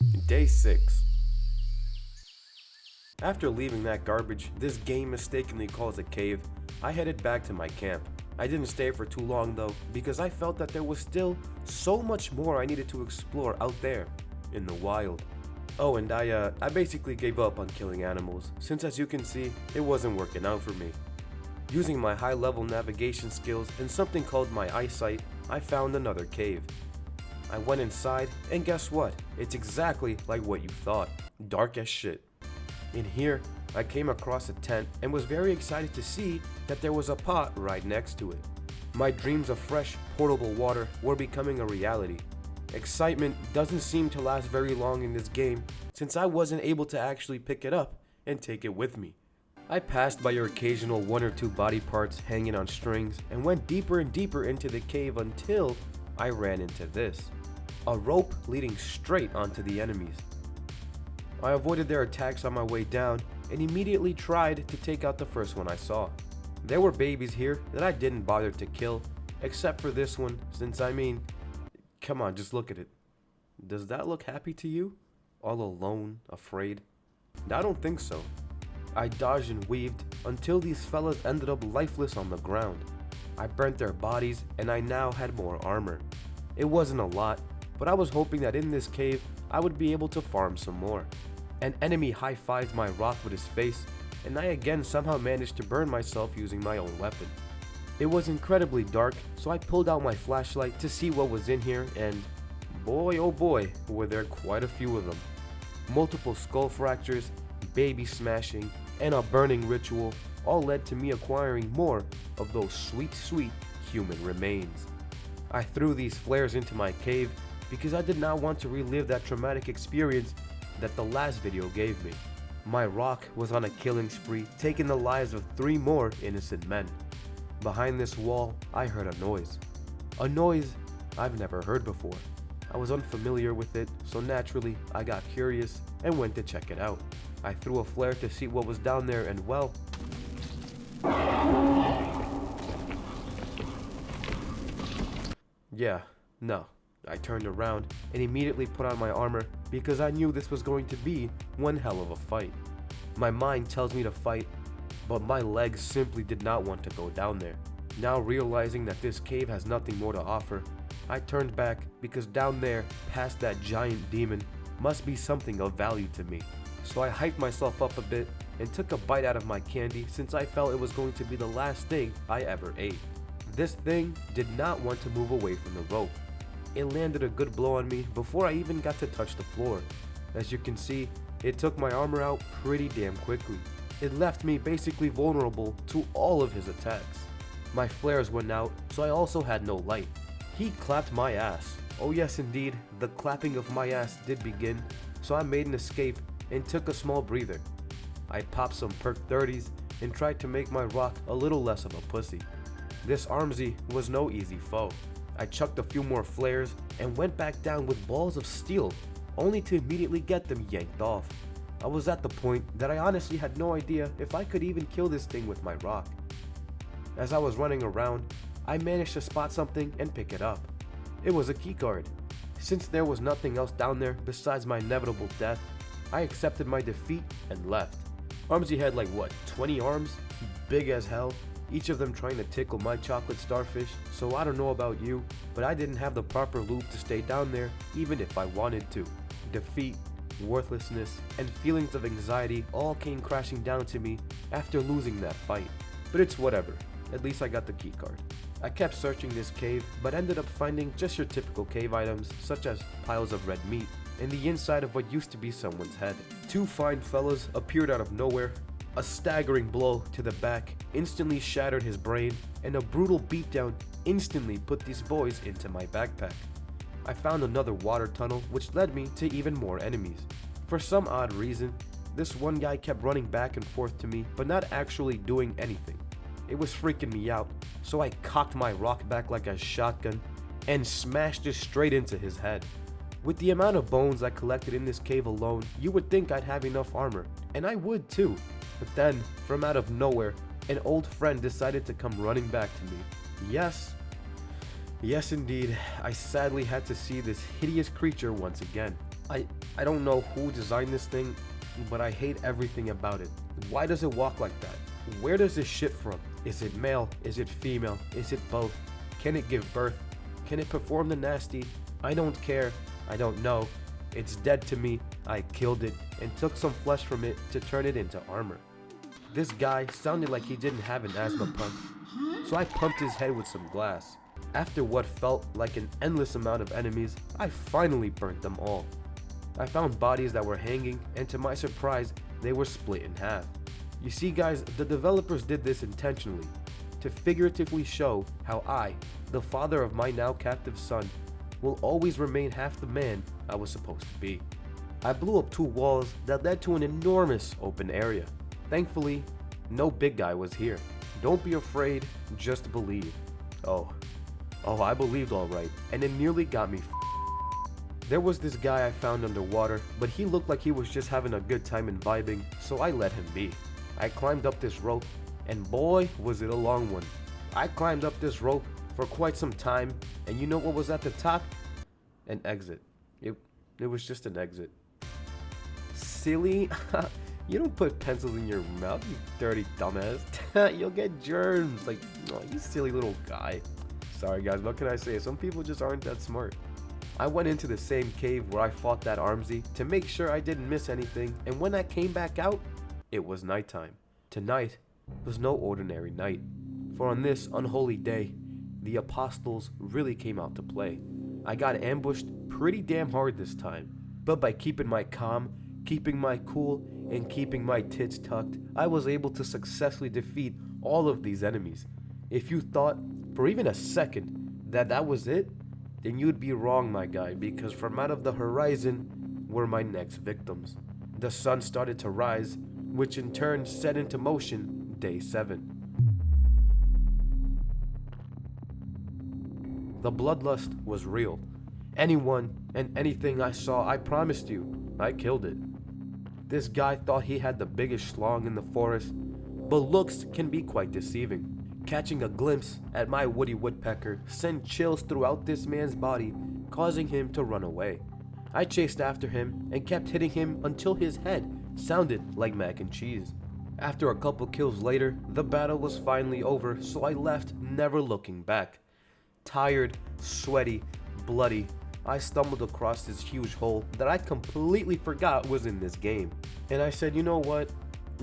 Day 6. After leaving that garbage this game mistakenly calls a cave, I headed back to my camp. I didn't stay for too long though, because I felt that there was still so much more I needed to explore out there, in the wild. Oh, and I basically gave up on killing animals, since as you can see, it wasn't working out for me. Using my high-level navigation skills and something called my eyesight, I found another cave. I went inside, and guess what? It's exactly like what you thought. Dark as shit. In here, I came across a tent and was very excited to see that there was a pot right next to it. My dreams of fresh, portable water were becoming a reality. Excitement doesn't seem to last very long in this game since I wasn't able to actually pick it up and take it with me. I passed by your occasional one or two body parts hanging on strings and went deeper and deeper into the cave until I ran into this. A rope leading straight onto the enemies. I avoided their attacks on my way down and immediately tried to take out the first one I saw. There were babies here that I didn't bother to kill, except for this one, since come on, just look at it. Does that look happy to you? All alone, afraid? I don't think so. I dodged and weaved until these fellas ended up lifeless on the ground. I burnt their bodies and I now had more armor. It wasn't a lot, but I was hoping that in this cave I would be able to farm some more. An enemy high-fived my rock with his face, and I again somehow managed to burn myself using my own weapon. It was incredibly dark, so I pulled out my flashlight to see what was in here, and boy oh boy were there quite a few of them. Multiple skull fractures, baby smashing, and a burning ritual all led to me acquiring more of those sweet human remains. I threw these flares into my cave because I did not want to relive that traumatic experience that the last video gave me. My rock was on a killing spree, taking the lives of 3 more innocent men. Behind this wall, I heard a noise. A noise I've never heard before. I was unfamiliar with it, so naturally I got curious and went to check it out. I threw a flare to see what was down there and well, yeah, no. I turned around and immediately put on my armor because I knew this was going to be one hell of a fight. My mind tells me to fight, but my legs simply did not want to go down there. Now realizing that this cave has nothing more to offer, I turned back because down there, past that giant demon, must be something of value to me. So I hyped myself up a bit and took a bite out of my candy since I felt it was going to be the last thing I ever ate. This thing did not want to move away from the rope. It landed a good blow on me before I even got to touch the floor. As you can see, it took my armor out pretty damn quickly. It left me basically vulnerable to all of his attacks. My flares went out, so I also had no light. He clapped my ass. Oh yes indeed, the clapping of my ass did begin, so I made an escape and took a small breather. I popped some perk 30s and tried to make my rock a little less of a pussy. This Armsy was no easy foe. I chucked a few more flares and went back down with balls of steel, only to immediately get them yanked off. I was at the point that I honestly had no idea if I could even kill this thing with my rock. As I was running around, I managed to spot something and pick it up. It was a keycard. Since there was nothing else down there besides my inevitable death, I accepted my defeat and left. Armsy had like what, 20 arms? Big as hell. Each of them trying to tickle my chocolate starfish, so I don't know about you, but I didn't have the proper loop to stay down there even if I wanted to. Defeat, worthlessness, and feelings of anxiety all came crashing down to me after losing that fight. But it's whatever, at least I got the keycard. I kept searching this cave, but ended up finding just your typical cave items such as piles of red meat and the inside of what used to be someone's head. 2 fine fellas appeared out of nowhere. A staggering blow to the back instantly shattered his brain, and a brutal beatdown instantly put these boys into my backpack. I found another water tunnel which led me to even more enemies. For some odd reason, this one guy kept running back and forth to me but not actually doing anything. It was freaking me out, so I cocked my rock back like a shotgun and smashed it straight into his head. With the amount of bones I collected in this cave alone, you would think I'd have enough armor, and I would too. But then, from out of nowhere, an old friend decided to come running back to me. Yes indeed, I sadly had to see this hideous creature once again. I don't know who designed this thing, but I hate everything about it. Why does it walk like that? Where does this shit from? Is it male? Is it female? Is it both? Can it give birth? Can it perform the nasty? I don't care. I don't know. It's dead to me. I killed it and took some flesh from it to turn it into armor. This guy sounded like he didn't have an asthma pump, so I pumped his head with some glass. After what felt like an endless amount of enemies, I finally burnt them all. I found bodies that were hanging, and to my surprise, they were split in half. You see guys, the developers did this intentionally, to figuratively show how I, the father of my now captive son, will always remain half the man I was supposed to be. I blew up 2 walls that led to an enormous open area. Thankfully, no big guy was here. Don't be afraid, just believe. Oh, I believed alright, and it nearly got me There was this guy I found underwater, but he looked like he was just having a good time and vibing, so I let him be. I climbed up this rope, and boy was it a long one. I climbed up this rope for quite some time, and you know what was at the top? An exit. It was just an exit. Silly? You don't put pencils in your mouth, you dirty dumbass. You'll get germs. Like, oh, you silly little guy. Sorry guys, what can I say? Some people just aren't that smart. I went into the same cave where I fought that Armsy to make sure I didn't miss anything, and when I came back out, it was nighttime. Tonight was no ordinary night, for on this unholy day, the apostles really came out to play. I got ambushed pretty damn hard this time, but by keeping my calm, keeping my cool, and keeping my tits tucked, I was able to successfully defeat all of these enemies. If you thought for even a second that was it, then you'd be wrong, my guy, because from out of the horizon were my next victims. The sun started to rise, which in turn set into motion day 7. The bloodlust was real. Anyone and anything I saw, I promised you, I killed it. This guy thought he had the biggest schlong in the forest, but looks can be quite deceiving. Catching a glimpse at my woody woodpecker sent chills throughout this man's body, causing him to run away. I chased after him and kept hitting him until his head sounded like mac and cheese. After a couple kills later, the battle was finally over, so I left, never looking back. Tired, sweaty, bloody, I stumbled across this huge hole that I completely forgot was in this game. And I said, you know what?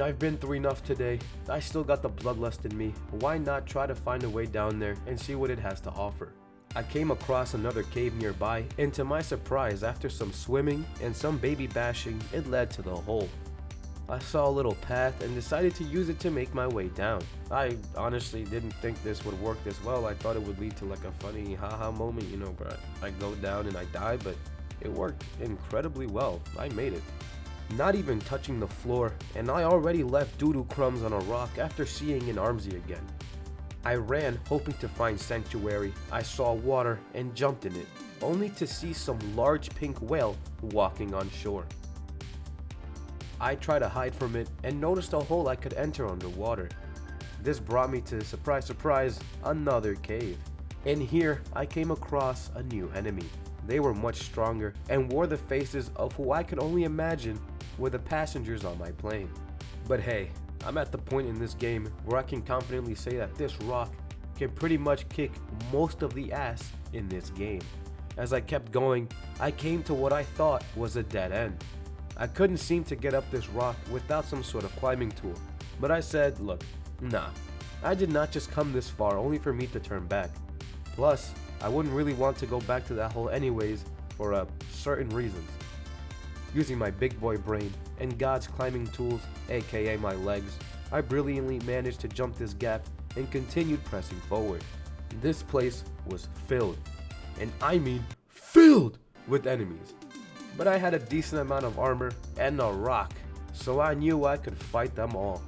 I've been through enough today. I still got the bloodlust in me. Why not try to find a way down there and see what it has to offer? I came across another cave nearby, and to my surprise, after some swimming and some baby bashing, it led to the hole. I saw a little path and decided to use it to make my way down. I honestly didn't think this would work this well. I thought it would lead to like a funny haha moment, you know, but I go down and I die, but it worked incredibly well. I made it. Not even touching the floor, and I already left doo-doo crumbs on a rock after seeing an Armsy again. I ran hoping to find sanctuary. I saw water and jumped in it, only to see some large pink whale walking on shore. I tried to hide from it and noticed a hole I could enter underwater. This brought me to, surprise surprise, another cave. And here I came across a new enemy. They were much stronger and wore the faces of who I could only imagine were the passengers on my plane. But hey, I'm at the point in this game where I can confidently say that this rock can pretty much kick most of the ass in this game. As I kept going, I came to what I thought was a dead end. I couldn't seem to get up this rock without some sort of climbing tool, but I said, look, nah, I did not just come this far only for me to turn back. Plus, I wouldn't really want to go back to that hole anyways for certain reasons. Using my big boy brain and God's climbing tools, aka my legs, I brilliantly managed to jump this gap and continued pressing forward. This place was filled, and I mean filled, with enemies. But I had a decent amount of armor and a rock, so I knew I could fight them all.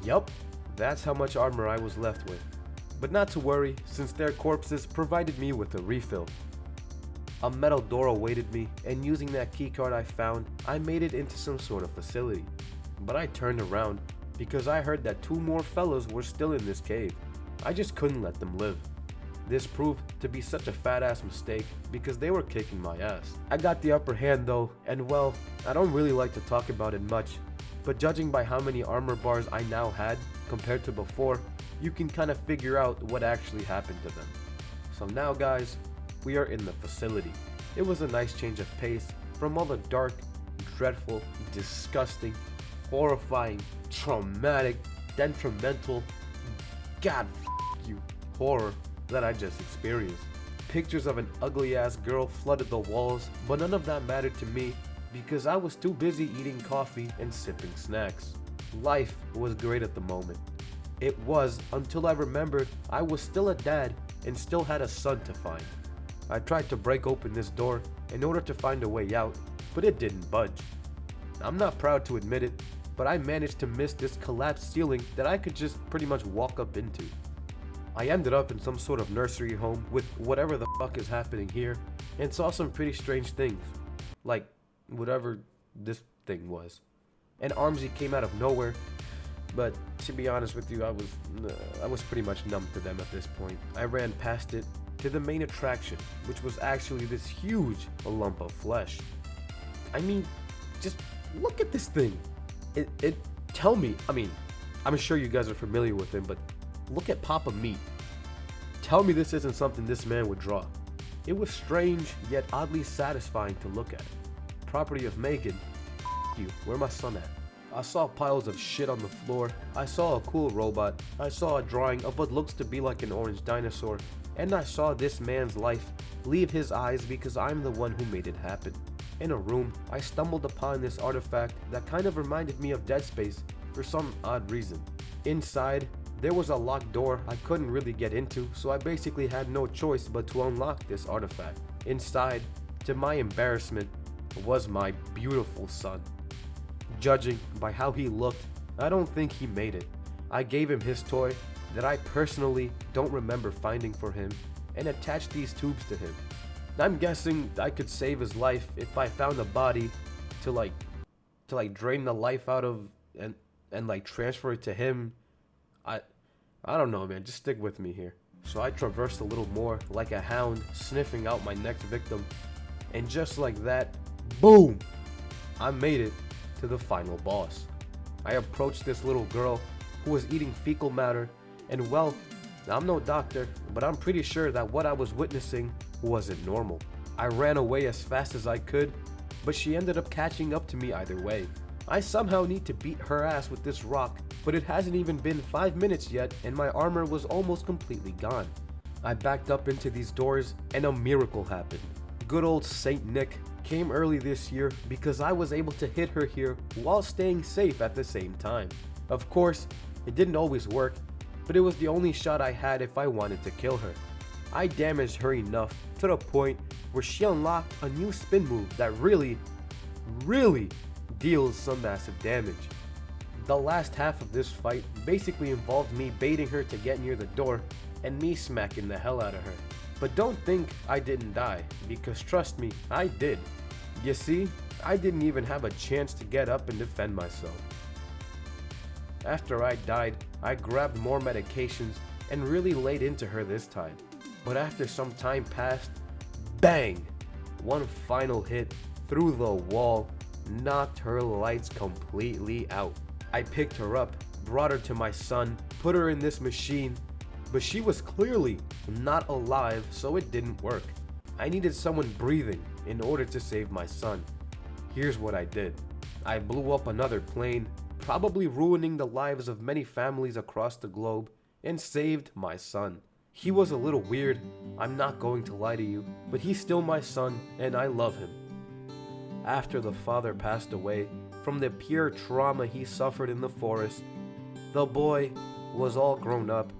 Yup, that's how much armor I was left with. But not to worry, since their corpses provided me with a refill. A metal door awaited me, and using that keycard I found, I made it into some sort of facility. But I turned around, because I heard that 2 more fellows were still in this cave. I just couldn't let them live. This proved to be such a fat ass mistake because they were kicking my ass. I got the upper hand though, and well, I don't really like to talk about it much, but judging by how many armor bars I now had compared to before, you can kind of figure out what actually happened to them. So now guys, we are in the facility. It was a nice change of pace from all the dark, dreadful, disgusting, horrifying, traumatic, detrimental, God you, horror that I just experienced. Pictures of an ugly ass girl flooded the walls, but none of that mattered to me because I was too busy eating coffee and sipping snacks. Life was great at the moment. It was until I remembered I was still a dad and still had a son to find. I tried to break open this door in order to find a way out, but it didn't budge. I'm not proud to admit it, but I managed to miss this collapsed ceiling that I could just pretty much walk up into. I ended up in some sort of nursery home with whatever the fuck is happening here and saw some pretty strange things, like whatever this thing was. And Armsy came out of nowhere, but to be honest with you, I was pretty much numb to them at this point. I ran past it to the main attraction, which was actually this huge lump of flesh. I mean, just look at this thing. Tell me, I mean, I'm sure you guys are familiar with him, but look at Papa Meat. Tell me this isn't something this man would draw. It was strange, yet oddly satisfying to look at. Property of Megan. You, where my son at? I saw piles of shit on the floor. I saw a cool robot. I saw a drawing of what looks to be like an orange dinosaur. And I saw this man's life leave his eyes because I'm the one who made it happen. In a room, I stumbled upon this artifact that kind of reminded me of DEADSPACE for some odd reason. Inside, there was a locked door I couldn't really get into, so I basically had no choice but to unlock this artifact. Inside, to my embarrassment, was my beautiful son. Judging by how he looked, I don't think he made it. I gave him his toy that I personally don't remember finding for him and attached these tubes to him. I'm guessing I could save his life if I found a body to like drain the life out of and like transfer it to him. I don't know, man, just stick with me here. So I traversed a little more like a hound sniffing out my next victim, and just like that, boom, I made it to the final boss. I approached this little girl who was eating fecal matter, and well, I'm no doctor, but I'm pretty sure that what I was witnessing wasn't normal. I ran away as fast as I could, but she ended up catching up to me either way. I somehow need to beat her ass with this rock, but it hasn't even been 5 minutes yet and my armor was almost completely gone. I backed up into these doors and a miracle happened. Good old Saint Nick came early this year because I was able to hit her here while staying safe at the same time. Of course, it didn't always work, but it was the only shot I had if I wanted to kill her. I damaged her enough to the point where she unlocked a new spin move that really deals some massive damage. The last half of this fight basically involved me baiting her to get near the door and me smacking the hell out of her. But don't think I didn't die, because trust me, I did. You see, I didn't even have a chance to get up and defend myself. After I died, I grabbed more medications and really laid into her this time. But after some time passed, bang! One final hit through the wall knocked her lights completely out. I picked her up, brought her to my son, put her in this machine, but she was clearly not alive, so it didn't work. I needed someone breathing in order to save my son. Here's what I did. I blew up another plane, probably ruining the lives of many families across the globe, and saved my son. He was a little weird, I'm not going to lie to you, but he's still my son and I love him. After the father passed away from the pure trauma he suffered in the forest, the boy was all grown up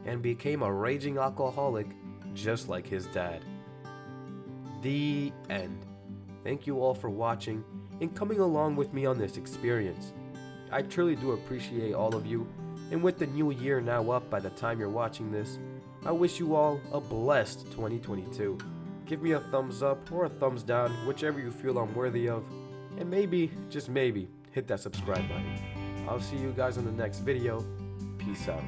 and became a raging alcoholic just like his dad. The end. Thank you all for watching and coming along with me on this experience. I truly do appreciate all of you, and with the new year now up by the time you're watching this, I wish you all a blessed 2022. Give me a thumbs up or a thumbs down, whichever you feel I'm worthy of, and maybe, just maybe, hit that subscribe button. I'll see you guys in the next video. Peace out.